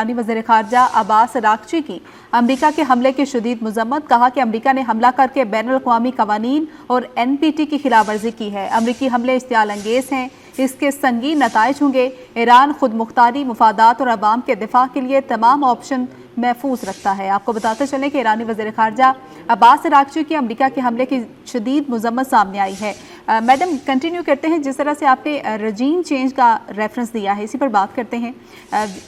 ईरानी वज़ीर ख़ारजा अब्बास अराग़ची की अमेरिका के हमले की शदीद मज़म्मत। कहा कि अमेरिका ने हमला करके बैनुल-अक़वामी क़वानीन और NPT की खिलाफ वर्जी की है। अमेरिकी हमले इश्तियाल अंगेज़ हैं, इसके संगीन नताइज होंगे। ईरान खुद मुख्तारी, मुफादात और अवाम के दिफा के लिए तमाम ऑप्शन महफूज रखता है। आपको बताते चलें कि ईरानी वज़ीर ख़ारजा अब्बास अराग़ची की अमेरिका के हमले की शदीद मज़म्मत सामने आई है। मैडम कंटिन्यू करते हैं, जिस तरह से आपने रजीम चेंज का रेफरेंस दिया है इसी पर बात करते हैं।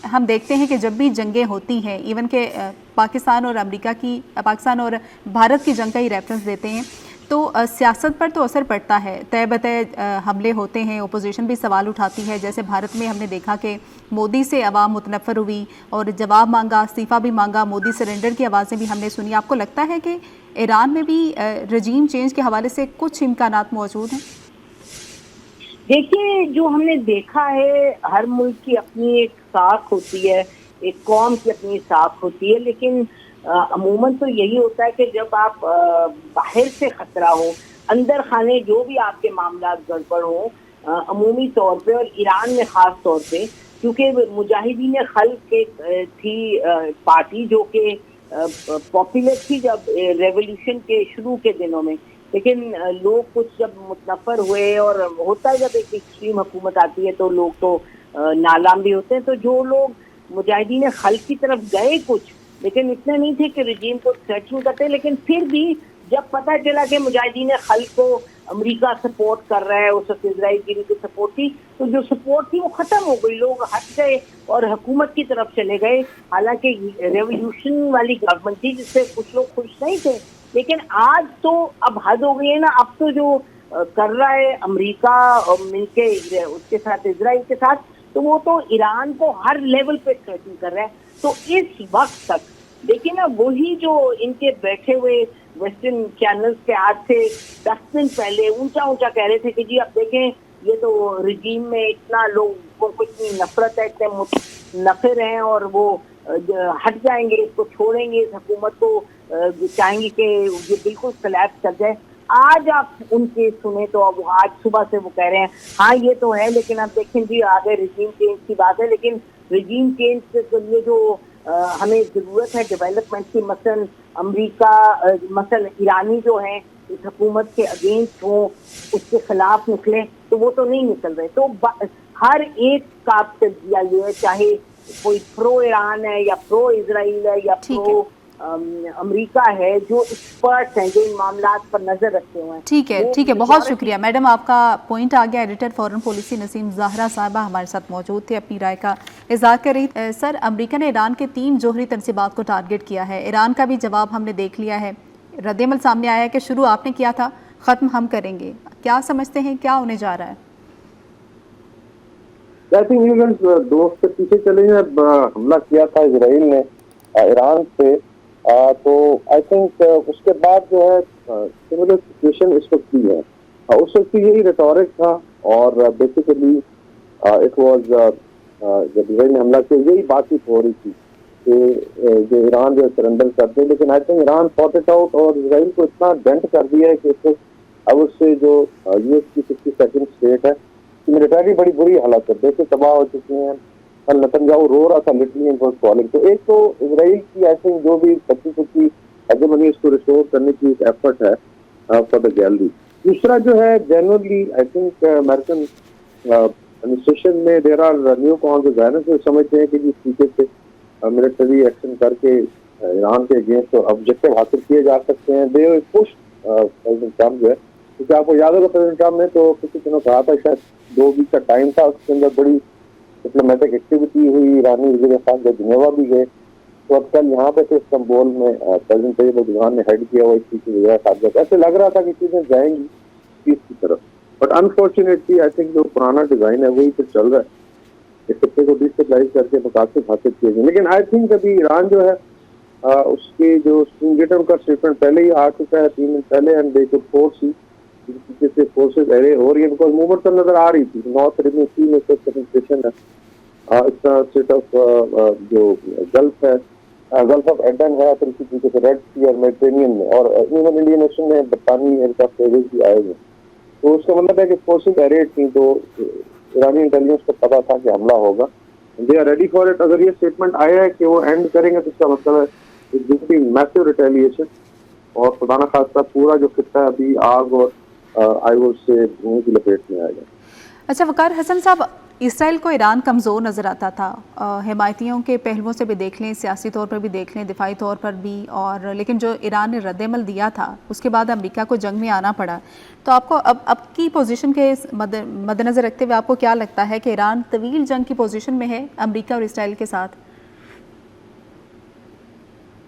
हम देखते हैं कि जब भी जंगें होती हैं, इवन के पाकिस्तान और अमेरिका की, पाकिस्तान और भारत की जंग का ही रेफरेंस देते हैं, तो सियासत पर तो असर पड़ता है। तय बतय हमले होते हैं, ओपोजिशन भी सवाल उठाती है। जैसे भारत में हमने देखा कि मोदी से अवाम मुतनफ़र हुई और जवाब मांगा, इस्तीफ़ा भी मांगा, मोदी सरेंडर की आवाज़ें भी हमने सुनी। आपको लगता है कि ईरान में भी रजीम चेंज के हवाले से कुछ इम्कानात मौजूद हैं? देखिए, जो हमने देखा है, हर मुल्क की अपनी एक साख होती है, एक कौम की अपनी साख होती है, लेकिन अमूमन तो यही होता है कि जब आप बाहर से खतरा हो, अंदर खाने जो भी आपके मामला गड़बड़ हो, अमूमी तौर पे और ईरान में ख़ास तौर पे, क्योंकि मुजाहिदीन खल्क थी पार्टी जो कि पॉपुलर थी जब रेवोल्यूशन के शुरू के दिनों में, लेकिन लोग कुछ जब मुतनफ़र हुए, और होता है जब एक एक्सट्रीम हुकूमत आती है तो लोग तो नालाम भी होते हैं, तो जो लोग मुजाहिदीन खल्क की तरफ गए कुछ, लेकिन इतने नहीं थे कि रजीम को थ्रेटन करते, लेकिन फिर भी जब पता चला कि मुजाहिदीन खल्क को अमेरिका सपोर्ट कर रहा है, उस वक्त इजराइल की भी कुछ सपोर्ट थी, तो जो सपोर्ट थी वो खत्म हो गई, लोग हट गए और हुकूमत की तरफ चले गए। हालांकि रेवोल्यूशन वाली गवर्नमेंट थी जिससे कुछ लोग खुश नहीं थे, लेकिन आज तो अब हद हो गई है ना। अब तो जो कर रहा है अमेरिका मिलके उसके साथ, इजराइल के साथ, तो वो तो ईरान को हर लेवल पे थ्रेटन कर रहा है। तो इस वक्त तक देखिए ना, वही जो इनके बैठे हुए वेस्टर्न चैनल्स के आज से 10 दिन पहले ऊंचा ऊंचा कह रहे थे कि जी अब देखें, ये तो रिजीम में इतना लोगों को इतनी नफरत है, इतने नफर हैं, और वो हट जाएंगे, इसको छोड़ेंगे, इस हुकूमत को चाहेंगे कि ये बिल्कुल कोलैप्स कर जाए। आज आप उनके सुने तो अब आज सुबह से वो कह रहे हैं हाँ ये तो है, लेकिन आप देखें जी आगे रिजीम चेंज की बात है, लेकिन रिजीम चेंज के लिए जो हमें ज़रूरत है डेवलपमेंट की, मसलन अमेरिका, मसलन ईरानी जो हैं इस हुकूमत के अगेंस्ट हो, उसके खिलाफ निकले, तो वो तो नहीं निकल रहे। तो हर एक का तजिया ये है, चाहे कोई प्रो ईरान है या प्रो इजराइल है या प्रो अमेरिका है, जो एक्सपर्ट्स हैं, जो इन मामलात पर नजर रखते हुए हैं। ठीक है, बहुत शुक्रिया मैडम, आपका पॉइंट आ गया। Editor foreign policy Naseem Zahra साहबा हमारे साथ मौजूद थे, अपनी राय का इज़हार कर रही। सर, अमेरिका ने ईरान के 3 जोहरी तनसीबात को टारगेट किया है। ईरान का भी जवाब हमने देख लिया है, रद्द-ए-अमल सामने आया है कि शुरू आपने किया था, ख़त्म हम करेंगे। क्या समझते हैं क्या होने जा रहा है? दोस्त के पीछे चले, हमला किया था इसराइल ने ईरान पे, तो आई थिंक उसके बाद जो है सिमिलर सिचुएशन इस वक्त की है। उस वक्त यही रिटोरिक था, और बेसिकली इट वाज जब इसराइल ने हमला किया यही बातचीत हो रही थी कि जो ईरान जो सरेंडर कर दे, लेकिन I think Iran sort it out और इसराइल को इतना डेंट कर दिया है कि अब उससे जो यूएस की 52nd स्टेट है, मिलिटरी बड़ी बुरी हालत है, देशें तबाह हो चुकी हैं। नेतन्याहू रो रहा था लिटरली इन कॉलिंग। तो एक तो इसराइल की आई थिंक जो भी 25 हेजेमनी इसको रिस्टोर करने की एक एफर्ट है फॉर द गैलरी। दूसरा जो है generally I think American administration में देयर आर न्यू कॉन्स जो समझते हैं कि जिस तरीके से मिलिट्री एक्शन करके ईरान के अगेंस्ट ऑब्जेक्टिव हासिल किए जा सकते हैं, दे पुश प्रेसिडेंट ट्रम्प जो है, क्योंकि आपको याद होगा प्रेसिडेंट ट्रम्प ने तो किसी दिनों कहा था, शायद 2 वीक का टाइम था, उसके अंदर बड़ी डिप्लोमेटिक एक्टिविटी हुई, ईरानी वज़ीर ख़ान जो जिनेवा भी गए। तो अब कल यहाँ पे तो इस्तांबुल में प्रेसिडेंट तैयब एर्दोगान ने हेड किया हुआ इस चीज़ की वजह से, ऐसे लग रहा था कि चीज़ें जाएंगी पीस की तरफ, बट अनफॉर्चुनेटली आई थिंक जो पुराना डिज़ाइन है वही तो चल रहा है, इस सबके को डिस्टेबलाइज करके मकासद हासिल किए गए। लेकिन आई थिंक अभी ईरान जो है उसके जो स्ट्रिंगेटर का स्टेटमेंट पहले ही आ चुका है 3 दिन पहले, एंड दे कुड फोर्स तरीके से फोर्सेज एरे हो रही है, बिकॉज मूवमेंट तो नजर आ रही थी। नॉर्थ ईरान में कंसंट्रेशन है, इसका स्टेट ऑफ जो गल्फ है, गल्फ ऑफ एडन है, फिर इसी तरीके से रेड सी और मेडिटेरेनियन में, और इवन इंडियन ओशन में बरतानी एयरक्राफ्ट सर्विस भी आए हुए। तो उसका मतलब है कि फोर्सेज एरे थी, तो ईरानी इंटेलिजेंस को पता था कि हमला होगा, they are ready for it. अगर ये स्टेटमेंट आया है कि वो एंड करेंगे तो इसका मतलब है मैसिव रिटेलिएशन, और खुदा न खास्ता पूरा जो खिता है अभी आग और आई वुड से धुएं की लपेट में आएगा। अच्छा वकार हसन साहब, इसराइल को ईरान कमज़ोर नज़र आता था, हिमायतियों के पहलुओं से भी देख लें, सियासी तौर पर भी देख लें, दिफाई तौर पर भी, और लेकिन जो ईरान ने रद्दमल दिया था उसके बाद अमेरिका को जंग में आना पड़ा। तो आपको अब की पोजीशन के मद्देनज़र रखते हुए आपको क्या लगता है कि ईरान तवील जंग की पोजीशन में है अमेरिका और इसराइल के साथ?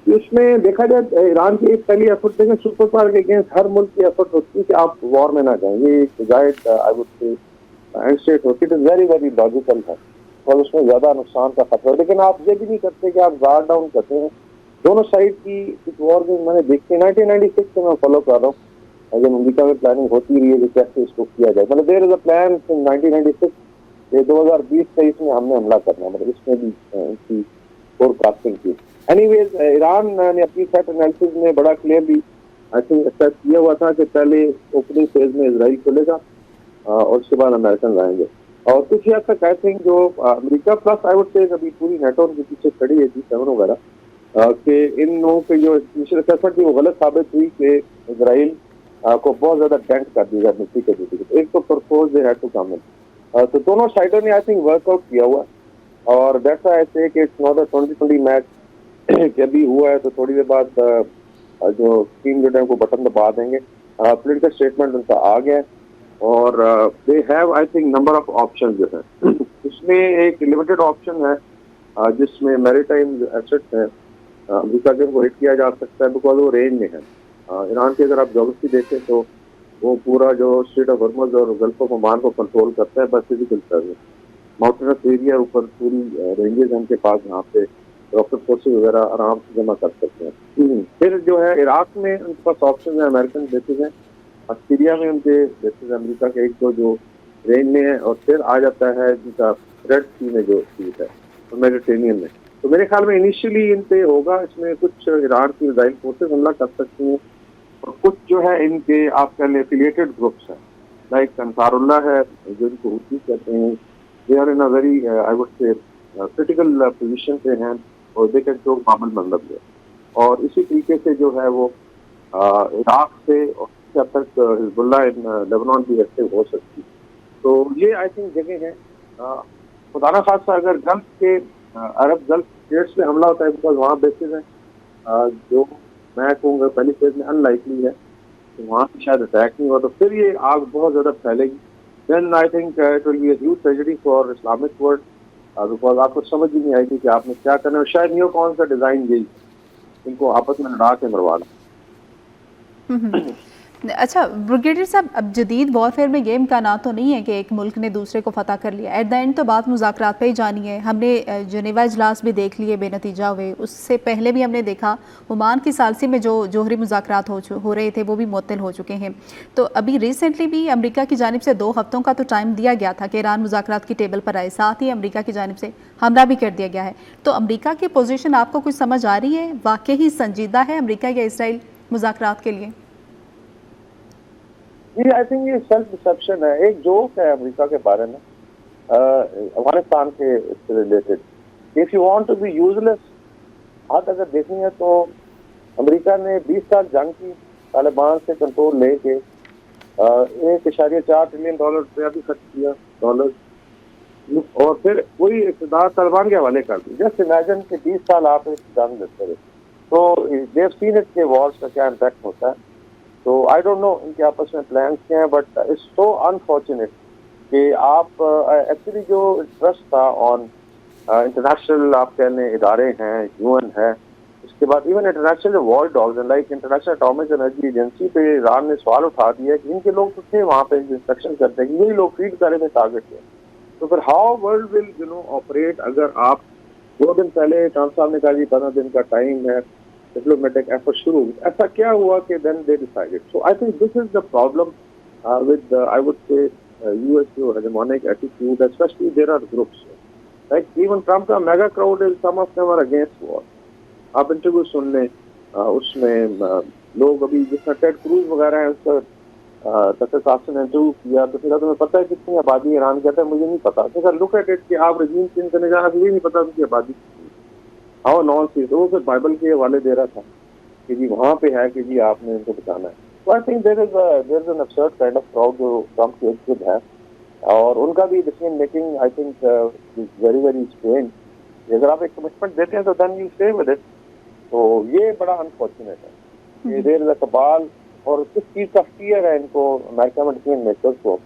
इसमें देखा जाए ईरान की एक पहली एफर्ट देखें, सुपर पावर के अगेंस्ट हर मुल्क की एफर्ट होती है कि आप वॉर में ना जाएं। ये आई वुड से एंड स्टेट होती है, वेरी वेरी लॉजिकल है और उसमें ज्यादा नुकसान का खतरा है। लेकिन आप ये भी नहीं करते कि आप गार्ड डाउन करते हैं दोनों साइड की। कुछ वॉर में मैंने देखी 1996 से मैं फॉलो कर रहा हूँ, जब अमेरिका में प्लानिंग होती रही है कि कैसे इसको किया जाए। मतलब there is a plan in 1996, ये 2020-23 में हमने हमला करना, मतलब इसमें भी इनकी फोरकास्टिंग की। एनीवेज ईरान ने अपनी थ्रेट एनालिसिस में बड़ा क्लियरली आई थिंक एक्सेप्ट किया हुआ था कि पहले ओपनिंग फेज में इजराइल खुलेगा और उसके बाद अमेरिकन आएंगे। और कुछ हद तक आई थिंक जो अमेरिका प्लस आई वुड से अभी पूरी नेटो के पीछे खड़ी है G7 वगैरह, कि इन लोगों की जो इनिशियल असेसमेंट थी वो गलत साबित हुई कि इजराइल को बहुत ज्यादा डेंट कर दिया मिट्टी के पीछे। एक तो propose they had to come in, तो दोनों साइडों ने आई थिंक वर्कआउट किया हुआ, और दैट्स व्हाई आई से कि इट्स नॉट अ 2020 मैच कि अभी हुआ है तो थोड़ी देर बाद जो टीम जो है वो बटन दबा देंगे। पॉलिटिकल स्टेटमेंट उनका आ गया और they have I think number of option जो है। इसमें एक लिमिटेड ऑप्शन है जिसमें मैरीटाइम एसेट्स हैं, अमेरिका के को हिट किया जा सकता है बिकॉज वो रेंज में है। ईरान की अगर आप ज्योग्राफी देखें तो वो पूरा जो स्ट्रेट ऑफ हॉर्मुज़ और गल्फ ऑफ ओमान को कंट्रोल करता है बस फिजिकल सर्विस। माउंटेनस एरिया ऊपर पूरी रेंजेस हैं उनके पास, यहाँ पे रॉकेट फोर्सेज वगैरह आराम से जमा कर सकते हैं। फिर जो है इराक में उनके पास ऑप्शन है, अमेरिकन बेसिस हैं, और सीरिया में उनके बेसिस अमेरिका के एक दो जो रेंज में है, और फिर आ जाता है जिनका रेड सी में जो सीट है और मेडिटेरेनियन में। तो मेरे ख्याल में इनिशियली इन पे होगा, इसमें कुछ ईरान की मिसाइल फोर्सेज हमला कर सकती हैं और कुछ जो है इनके आप कह लें एफिलिएटेड ग्रुप्स हैं, लाइक अंसारुल्लाह है जो इनको हुती कहते हैं, they are in a very I would say critical position पे हैं और दे कैन शो मामल मतलब है। और इसी तरीके से जो है वो इराक से और तक हिजबुल्लाह इन लेबनान भी एक्टिव हो सकती है। तो ये आई थिंक जगह है। खुदा न खासा अगर गल्फ के अरब गल्फ स्टेट्स में हमला होता है बिकॉज वहाँ बेसिस है, जो मैं कहूँगा पहली फेज में अनलाइकली है, तो वहाँ से शायद अटैक नहीं हुआ तो फिर ये आग बहुत ज़्यादा फैलेगी। Then I think it will be a huge tragedy for Islamic world because आपको समझ ही नहीं आएगी कि आपने क्या करना है। शायद न्यू कौन सा डिज़ाइन यही इनको आपस में लड़ा के मरवाना। अच्छा ब्रिगेडियर साहब, अब जदीद वॉरफेयर में ये इम्कान तो नहीं है कि एक मुल्क ने दूसरे को फतह कर लिया। एट द एंड तो बात मुज़ाकरात पे ही जानी है। हमने जनेवा इजलास भी देख लिए बेनतीजा हुए, उससे पहले भी हमने देखा ओमान की सालसी में जो जोहरी मुज़ाकरात हो रहे थे वो भी मुअत्तल हो चुके हैं। तो अभी रिसेंटली भी अमेरिका की जानिब से 2 हफ्तों का तो टाइम दिया गया था कि ईरान मुज़ाकरात की टेबल पर आए, साथ ही अमेरिका की जानिब से हमला भी कर दिया गया है। तो अमेरिका की पोजीशन आपको कुछ समझ आ रही है? वाकई ही संजीदा है अमेरिका या इसराइल मुज़ाकरात के लिए? जी आई थिंक ये सेल्फ डिसेप्शन है, एक जोक है अमेरिका के बारे में अफगानिस्तान के रिलेटेड। If you want to be useless, बात अगर देखनी है तो अमेरिका ने 20 साल जंग की, तालिबान से कंट्रोल लेके $1.4 ट्रिलियन रुपया भी खर्च किया डॉलर, और फिर वही इक़्तिदार तालिबान के हवाले कर दी। जस्ट इमेजिन कि 20 साल आप एक जंग देते रहे, तो दे हैव सीन इट के वॉर्स का क्या इम्पैक्ट होता है। तो आई डोंट नो इनके आपस में प्लान्स क्या हैं, बट इट्स सो अनफॉर्चुनेट कि आप एक्चुअली जो इंटरेस्ट था ऑन इंटरनेशनल आप कह लें इदारे हैं, UN है, उसके बाद इवन इंटरनेशनल वॉर डॉग्स हैं like international atomic energy agency पे ईरान ने सवाल उठा दिया कि इनके लोग तो थे वहाँ पे इंस्ट्रक्शन करते हैं कि यही लोग फीड करे में टारगेट है। तो फिर हाउ वर्ल्ड विल ऑपरेट अगर आप 2 दिन पहले ट्रंप साहब ने कहा जी 15 दिन का टाइम है, डिप्लोमेटिक एफर्ट शुरू, ऐसा क्या हुआ कि then they decided. So I think this is the problem with I would say US जो hegemonic attitude, especially there are groups like even Trump का MAGA crowd is some of them are against war. आप interview सुन लें उसमें लोग अभी जिसका Ted Cruz वगैरह है उसका तथ्यशास्त्र ने इंटरव्यू किया तो फिर तुम्हें पता है कितनी आबादी ईरान, कहता है मुझे नहीं पता। तो लुक एट इट कि आप रजीम चेंज करने जा रहे हैं, मुझे नहीं पता उनकी आबादी हाउ नॉन सीज। वो फिर बाइबल के हवाले दे रहा था कि जी वहाँ पे है कि जी आपने इनको बचाना है। तो I think there is an absurd kind of crowd जो ट्रम्प के इर्द गिर्द है, और उनका भी decision making I think is very very strange. अगर आप एक कमिटमेंट देते हैं तो then you stay with it. तो ये बड़ा अनफॉर्चुनेट है कि देयर इज अ कबाल, और किस चीज का फियर है इनको अमेरिका में डिसीजन मेकर्स को।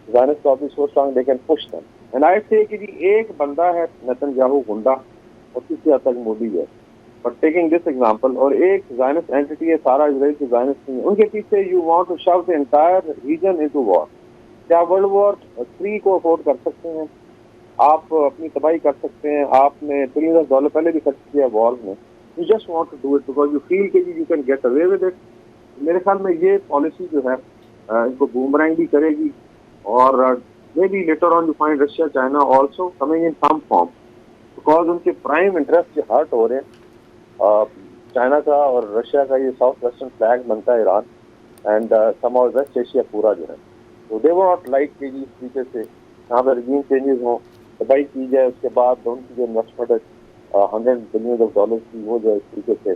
ज़ायनिस्ट को अभी so strong they can push them, and I से कि जी एक बंदा है नेतन्याहू गुंडा और किसी हद तक मोदी है, बट टेकिंग दिस एग्जांपल, और एक ज़ायनिस्ट एंटिटी है, सारा इजराइल की ज़ायनिस्ट नहीं है, उनके पीछे you want to shove the entire region into war. क्या वर्ल्ड वॉर 3 को अफोर्ड कर सकते हैं? आप अपनी तबाही कर सकते हैं। आपने $1 ट्रिलियन पहले भी खर्च किया वॉर में। You just want to do it because you feel कि you can get away with it. मेरे ख्याल में ये पॉलिसी जो है इनको बूमरैंग भी करेगी, और may be later on you find Russia China also coming in some form, because उनके प्राइम इंटरेस्ट जो हर्ट हो रहे हैं। चाइना का और रशिया का ये साउथ वेस्टर्न फ्लैग बनता है Iran, and some of West Asia पूरा जो है, तो दे वो नॉट लाइक कि जी इस तरीके से यहाँ पर रजीम चेंजेस हों, तबाही की जाए, उसके बाद उनकी जो इन्वेस्टमेंट है $100 बिलियन की, वो जो है इस तरीके से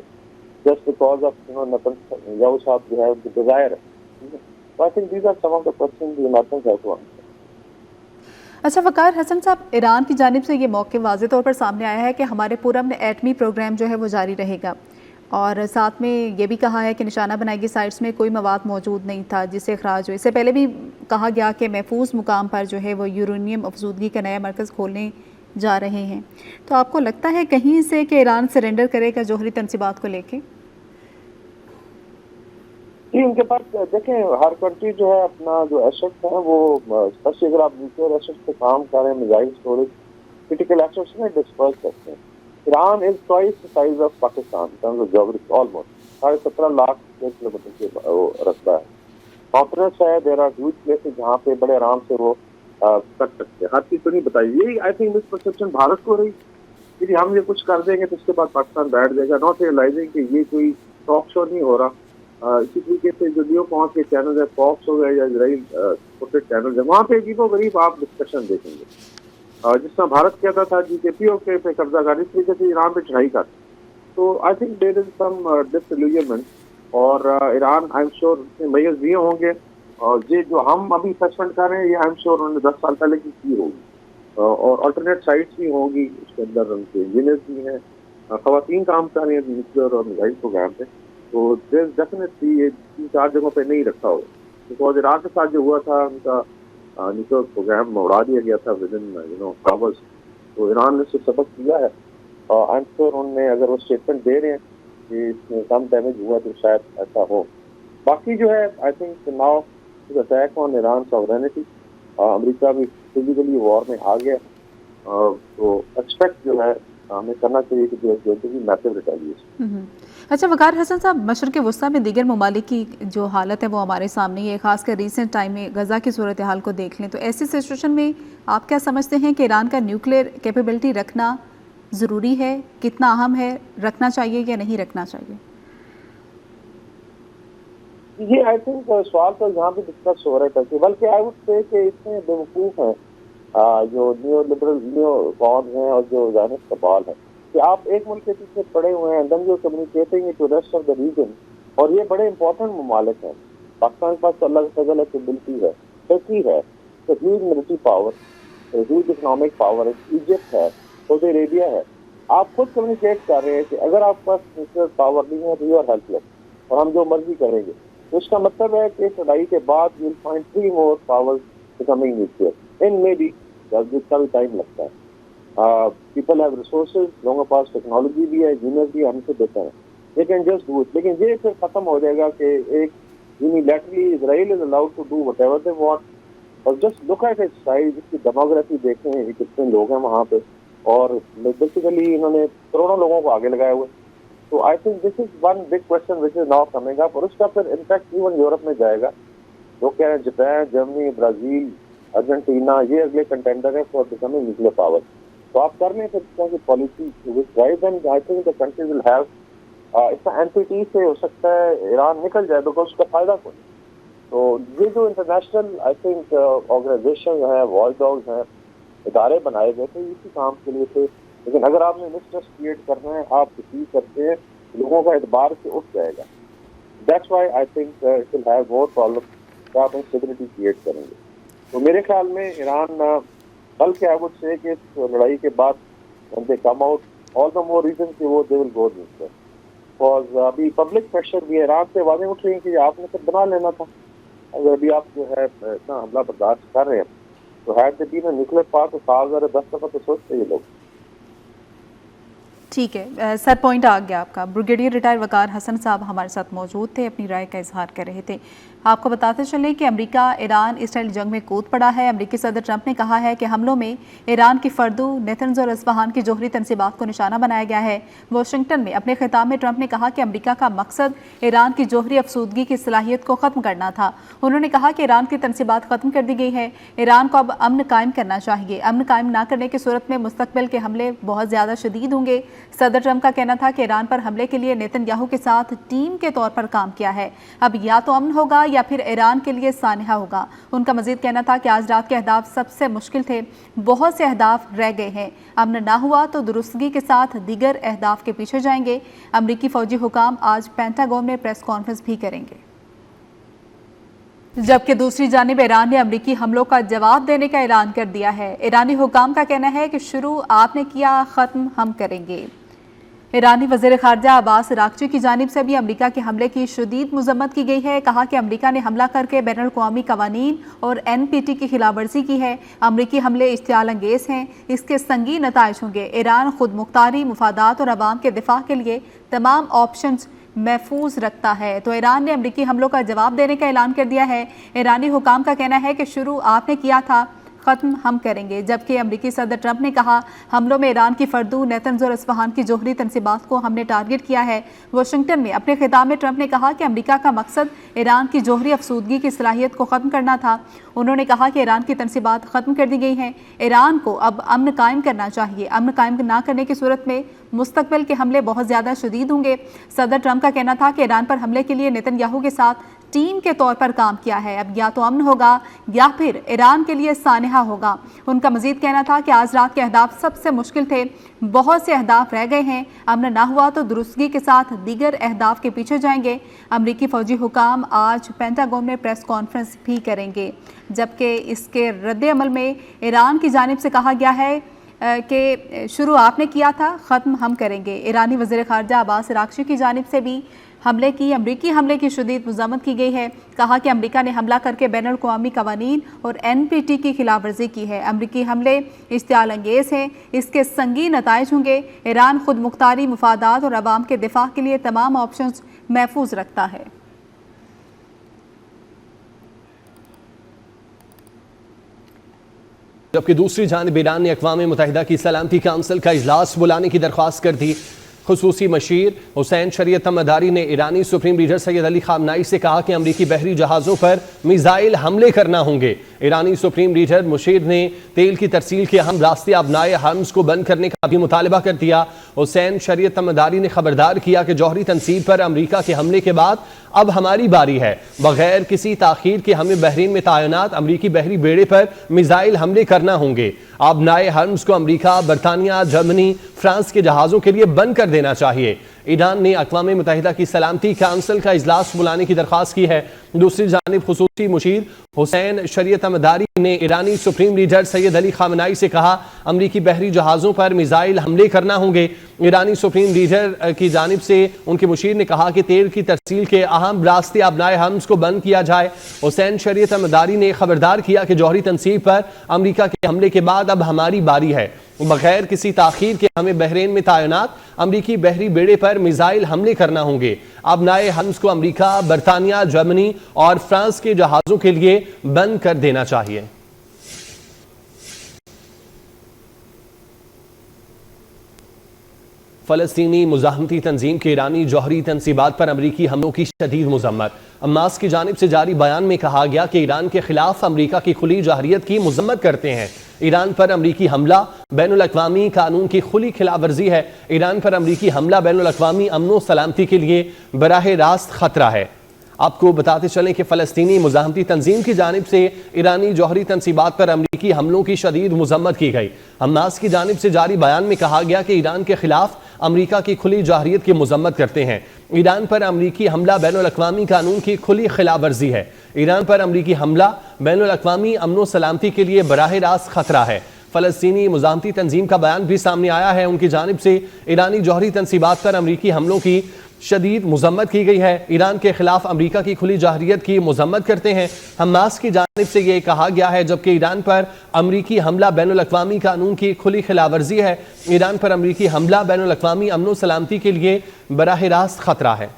जस्ट बिकॉज ऑफ नेतन्याहू साहब जो है उनकी डिजायर है। So I think these are some of the questions the Americans have to answer. अच्छा वकार हसन साहब, ईरान की जानिब से ये मौके वाज़े तौर पर सामने आया है कि हमारे पूरब में एटमी प्रोग्राम जो है वो जारी रहेगा, और साथ में ये भी कहा है कि निशाना बनाई गई साइट्स में कोई मवाद मौजूद नहीं था जिससे अखराज हुए। इससे पहले भी कहा गया कि महफूज मुकाम पर जो है वो यूरेनियम अफजूदगी का नया मरकज़ खोलने जा रहे हैं। तो आपको लगता है कहीं से कि ईरान सरेंडर करेगा जोहरी तनसीबात को लेके? जी, उनके पास देखें, हर कंट्री जो है अपना जो एसेट्स है वो, स्पेशली अगर आप न्यूक्लियर एसेट्स पे काम कर रहे हैं, मिसाइल स्टोरेज, क्रिटिकल एसेट्स में डिस्पर्स करते हैं। Iran is twice the size of Pakistan in terms of geography, almost 17.5 lakh square kilometre के वो रखता है। कॉन्फिडेंस है, देयर आर ह्यूज प्लेसेस जहाँ पे बड़े आराम से वो कर सकते हैं। हर चीज तो नहीं बताई। यही I think miss perception Bharat को रही कि हम ये कुछ कर देंगे तो उसके बाद पाकिस्तान बैठ जाएगा, नॉट रियलाइजिंग कि ये कोई टॉक शो नहीं हो रहा। इसी तरीके से जो लियो पहुंच के चैनल है, फॉक्स हो गए या इसराइल सपोर्टेड चैनल है, वहाँ पे अजीबो गरीब आप डिस्कशन देखेंगे। जिस तरह भारत कहता था GKPO के पे कब्जा कर, इस तरीके से ईरान पे चढ़ाई कर। तो I think there is some disillusionment, और ईरान आई एम श्योर मयज दिए होंगे, और ये जो हम अभी सस्पेंड कर रहे हैं ये आई एम श्योर उन्होंने 10 साल पहले की होगी, और अल्टरनेट साइट्स भी होंगी, उसके अंदर उनके इंजीनियर्स भी हैं, खवातीन काम कर रही हैं न्यूक्लियर और मिसाइल प्रोग्राम पे। तो देयर डेफिनेटली ये 3-4 जगहों पे नहीं रखा हो, बिकॉज ईरान के साथ जो हुआ था उनका न्यूक्लियर प्रोग्राम उड़ा दिया गया था विद इन आवर्स। तो ईरान ने उससे सबक लिया है, और आई एम श्योर उनने अगर वो स्टेटमेंट दे रहे हैं कि इसमें कम डैमेज हुआ तो शायद ऐसा हो। बाकी जो है I think now is attack on Iran sovereignty. America भी फिजिकली वॉर में आ गया, तो एक्सपेक्ट जो है हमें करना चाहिए कि मैसिव रिटेलिएशन। अच्छा वकार हसन साहब, मशरक़ वस्ता में दीगर ममालिक की जो हालत है वो हमारे सामने ही है, खासकर रिसेंट टाइम में गज़ा की सूरत हाल को देख लें तो ऐसी सिचुएशन में आप क्या समझते हैं कि ईरान का न्यूक्लियर कैपेबिलिटी रखना ज़रूरी है, कितना अहम है, रखना चाहिए या नहीं रखना चाहिए? ये आई थिंक सवाल तो यहाँ पे डिस्कस हो रहा था, बल्कि आई वुड से कि इसमें बेवकूफ हैं जो न्यू लिबरल न्यू कॉन हैं और जो ज़ायनिस्ट कबाल है, कि आप एक मुल्क के पीछे पड़े हुए हैं, then you communicating to rest of the region, और ये बड़े इंपॉर्टेंट ममालिक हैं। पाकिस्तान के पास तो अल्लाह का फजल है, कैपेबिलिटी है, टर्की है, huge military power, huge economic power है, इजिप्ट है, सऊदी अरेबिया है। आप खुद कम्युनिकेट कर रहे हैं कि अगर आपके पास न्यूक्लियर पावर नहीं है तो यू आर हेल्पलेस, और हम जो मर्जी करेंगे। तो इसका मतलब है कि इस लड़ाई के बाद you will find 3 more powers becoming nuclear in may be, जिसका भी टाइम लगता है। पीपल हैव रिसोर्सेज, लोगों के पास टेक्नोलॉजी भी है, इंजीनियर भी हमसे बेहतर है, they can just do it. लेकिन ये फिर खत्म हो जाएगा कि एक unilaterally Israel is allowed to do whatever they want, और just look at its size, इसकी डेमोग्राफी देखें कितने लोग हैं वहाँ पे, और बेसिकली इन्होंने करोड़ों लोगों को आगे लगाए हुए। तो I think this is one big question which is now coming up, और उसका फिर इम्पैक्ट इवन यूरोप में जाएगा। लोग कह रहे हैं जापान, जर्मनी, ब्राजील, अर्जेंटीना ये अगले कंटेंडर है फॉर बिकमिंग न्यूक्लियर पावर। तो आप कर लें फिर की policy which drive them, I think the country will have, इसका एनपीटी से हो सकता है ईरान निकल जाए, बिकॉज उसका फायदा कोई। तो ये जो इंटरनेशनल आई थिंक ऑर्गेनाइजेशन है, वॉच डॉग्स हैं, इदारे बनाए गए थे इसी काम के लिए थे। लेकिन अगर आपने मिसट्रस्ट क्रिएट करना है, आप किसी करते हैं, लोगों का एतबार से उठ जाएगा। That's why I think it will have more problem, आप इंस्टेबिलिटी क्रिएट करेंगे। तो मेरे ख्याल में ईरान बल्कि आई वुड से कि इस लड़ाई के बाद they come out all the more reason कि वो they will go nuclear. Because अभी पब्लिक प्रेशर भी ईरान से आवाजें उठ रही हैं कि आपने तो बना लेना था, अगर अभी आप जो है इतना हमला बर्दाश्त कर रहे हैं तो had they been nuclear part तो 10 दफा तो सोचते ये लोग। ठीक है सर, पॉइंट आ गया आपका। ब्रिगेडियर रिटायर वकार हसन साहब हमारे साथ मौजूद थे, अपनी राय का इजहार कर रहे थे। आपको बताते चलें कि अमेरिका ईरान इसराइल जंग में कूद पड़ा है। अमेरिकी सदर ट्रंप ने कहा है कि हमलों में ईरान की फर्दू, नेतन्ज और इस्फहान की जोहरी तनसीबात को निशाना बनाया गया है। वाशिंगटन में अपने खिताब में ट्रंप ने कहा कि अमेरिका का मकसद ईरान की जोहरी अफसूदगी की सलाहियत को ख़त्म करना था। उन्होंने कहा कि ईरान की तनसीबात ख़त्म कर दी गई है, ईरान को अब अमन कायम करना चाहिए। अमन कायम ना करने की सूरत में मुस्तकबिल के हमले बहुत ज़्यादा शदीद होंगे। सदर ट्रंप का कहना था कि ईरान पर हमले के लिए नेतन्याहू के साथ टीम के तौर पर काम किया है, अब या तो अमन होगा या फिर ईरान के लिए सानहा होगा। उनका मजीद कहना था कि आज रात के अहदाफ सबसे मुश्किल थे, बहुत से अहदाफ रह गए हैं, अमन ना हुआ तो दुरुस्तगी के साथ दीगर अहदाफ के पीछे जाएंगे। अमरीकी फौजी हुकाम आज पेंटागन में प्रेस कॉन्फ्रेंस भी करेंगे। जबकि दूसरी जानिब ईरान ने अमरीकी हमलों का जवाब देने का ऐलान कर दिया है। ईरानी हुकाम का कहना है कि शुरू आपने किया, ख़त्म हम करेंगे। ईरानी वज़ीर ख़ारजा अब्बास अराग़ची की जानिब से भी अमरीका के हमले की शदीद मज़म्मत की गई है। कहा कि अमरीका ने हमला करके बैनुल अक़वामी क़वानीन और NPT की खिलाफवर्जी की है। अमरीकी हमले इश्तियाल अंगेज़ हैं, इसके संगीन नताइज होंगे। ईरान खुद मुख्तारी, मुफादात और अवाम के दिफा के लिए तमाम ऑप्शंस महफूज रखता है। तो ईरान ने अमरीकी हमलों का जवाब देने का ऐलान कर दिया है। ईरानी हुकाम का कहना है कि शुरू आपने किया था, ख़त्म हम करेंगे। जबकि अमरीकी सदर ट्रंप ने कहा हमलों में ईरान की फर्दू, नेतन्ज और इस्फहान की जोहरी तनसीबात को हमने टारगेट किया है। वाशिंगटन में अपने खिताब में ट्रंप ने कहा कि अमरीका का मकसद ईरान की जोहरी अफसूदगी की सलाहियत को ख़त्म करना था। उन्होंने कहा कि ईरान की तनसीबात ख़त्म कर दी गई हैं, ईरान को अब अमन कायम करना चाहिए। अमन कायम ना करने की सूरत में मुस्तकबिल के हमले बहुत ज़्यादा शदीद होंगे। सदर ट्रंप का कहना था कि ईरान पर हमले के लिए नेतन्याहू के साथ टीम के तौर पर काम किया है, अब या तो अमन होगा या फिर ईरान के लिए सानहा होगा। उनका मजीद कहना था कि आज रात के अहदाफ सबसे मुश्किल थे, बहुत से अहदाफ रह गए हैं, अमन ना हुआ तो दुरुस्तगी के साथ दीगर अहदाफ के पीछे जाएंगे। अमरीकी फौजी हुकाम आज पेंटागन में प्रेस कॉन्फ्रेंस भी करेंगे। जबकि इसके रद्द अमल में ईरान की जानिब से कहा गया है कि शुरू आपने किया था, ख़त्म हम करेंगे। ईरानी वज़ीर ख़ारजा अब्बास अराग़ची की जानिब से भी अमरीकी हमले की शदीद मज़म्मत की गई है। कहा कि अमरीका ने हमला करके बैनुल अक़वामी क़वानीन और NPT की खिलाफवर्जी की है। अमरीकी हमले इश्तियाल अंगेज़ हैं, इसके संगीन नताइज होंगे। ईरान खुद मुख्तारी, मुफादात और अवाम के दिफा के लिए तमाम ऑप्शंस महफूज रखता है। जबकि दूसरी जानिब ईरान ने अक़वाम मुत्तहिदा की सलामती काउंसिल का इजलास बुलाने की दरख्वास्त कर दी। खुसूसी मशीर हुसैन शरीयत मदारी ने ईरानी सुप्रीम लीडर सैयद अली ख़ामनाई से कहा कि अमरीकी बहरी जहाज़ों पर मिसाइल हमले करना होंगे। ईरानी सुप्रीम लीडर मुशीर ने तेल की तरसील के अहम रास्ते अपनाए हर्म्स को बंद करने का भी मुतालबा कर दिया। हुसैन शरीयत मदारी ने खबरदार किया कि जौहरी तनसीब पर अमरीका के हमले के बाद अब हमारी बारी है, बगैर किसी ताखीर के हमें बहरीन में तैनात अमरीकी बहरी बेड़े पर मिसाइल हमले करना होंगे। अब नए हर्म्स को अमरीका, बरतानिया, जर्मनी, फ्रांस के जहाज़ों के लिए बंद कर देना चाहिए। ईरान ने अक़वाम मुत्तहिदा की सलामती काउंसिल का इजलास बुलाने की दरख्वास्त की है। दूसरी जानिब खुसूसी मुशीर हुसैन शरीयत मदारी ने ईरानी सुप्रीम लीडर सैयद अली ख़ामनाई से कहा अमरीकी बहरी जहाज़ों पर मिसाइल हमले करना होंगे। ईरानी सुप्रीम लीडर की जानिब से उनके मुशीर ने कहा कि तेल की तरसील के अहम रास्ते अपनाए हर्म्स को बंद किया जाए। हुसैन शरीयत मदारी ने खबरदार किया कि जौहरी तनसीब पर अमरीका के हमले के बाद अब हमारी बारी है, बगैर किसी ताखीर के हमें बहरीन में तैनात अमरीकी बहरी बेड़े पर मिसाइल हमले करना होंगे। अब नए हर्म्स को अमरीका, बरतानिया, जर्मनी और फ्रांस के जहाज़ों के लिए बंद कर देना चाहिए। फ़लस्तीनी मुज़ाहमती तंजीम के ईरानी जौहरी तनसीबात पर अमरीकी हमलों की शदीद मज़म्मत। अम्मास की जानिब से जारी बयान में कहा गया कि ईरान के खिलाफ अमरीका की खुली जहरियत की मज़म्मत करते हैं। ईरान पर अमरीकी हमला बैनुल अक़वामी कानून की खुली खिलाफवर्जी है। ईरान पर अमरीकी हमला बैनुल अक़वामी अमन व सलामती के लिए बराह रास्त खतरा है। आपको बताते चलें कि फ़लस्तीनी मुज़ाहमती तंजीम की जानिब से ईरानी जौहरी तनसीबात पर अमरीकी हमलों की शदीद मजम्मत की गई। हमास की जानिब से जारी बयान में कहा गया कि ईरान के खिलाफ अमरीका की खुली जाहिरियत की मजम्मत करते हैं। ईरान पर अमरीकी हमला बैनुल-अक़वामी कानून की खुली खिलाफ वर्जी है। ईरान पर अमरीकी हमला बैनुल-अक़वामी अमन सलामती के लिए बराह रास्त खतरा है। फ़लस्तीनी मुज़ाहमती तंजीम का बयान भी सामने आया है। उनकी जानिब से ईरानी जौहरी तनसीबात पर अमरीकी हमलों की शदीद मजम्मत की गई है। ईरान के खिलाफ अमरीका की खुली जाहिरियत की मजम्मत करते हैं। हमास की जानिब से ये कहा गया है, जबकि ईरान पर अमरीकी हमला बैनुल-अक़वामी कानून की खुली खिलाफवर्जी है। ईरान पर अमरीकी हमला बैनुल-अक़वामी अमन सलामती के लिए बराह रास्त खतरा है।